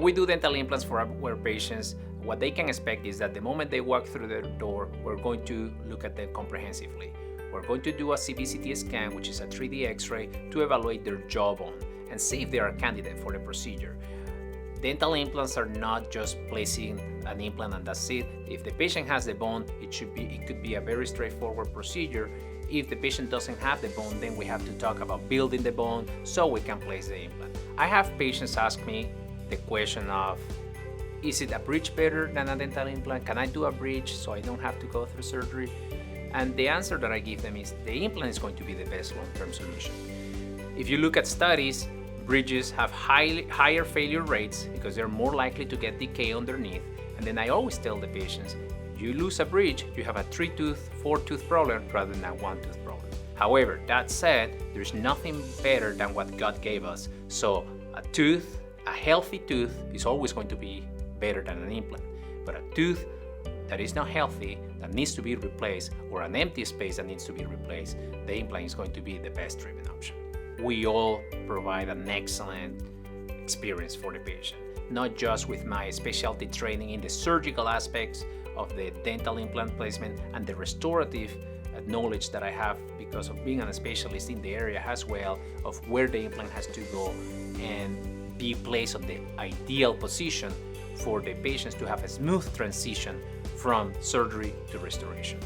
we do dental implants for our patients, what they can expect is that the moment they walk through the door, we're going to look at them comprehensively. We're going to do a CBCT scan, which is a 3D X-ray, to evaluate their jawbone and see if they are a candidate for the procedure. Dental implants are not just placing an implant and that's it. If the patient has the bone, it could be a very straightforward procedure. If the patient doesn't have the bone, then we have to talk about building the bone so we can place the implant. I have patients ask me the question of, is it a bridge better than a dental implant? Can I do a bridge so I don't have to go through surgery? And the answer that I give them is the implant is going to be the best long-term solution. If you look at studies, bridges have higher failure rates because they're more likely to get decay underneath. And then I always tell the patients, you lose a bridge, you have a 3-tooth, 4-tooth problem rather than a 1-tooth problem. However, that said, there's nothing better than what God gave us. So a healthy tooth is always going to be better than an implant. But a tooth that is not healthy, that needs to be replaced, or an empty space that needs to be replaced, the implant is going to be the best treatment option. We all provide an excellent experience for the patient, not just with my specialty training in the surgical aspects of the dental implant placement and the restorative knowledge that I have because of being a specialist in the area as well, of where the implant has to go and be placed on the ideal position for the patients to have a smooth transition from surgery to restoration.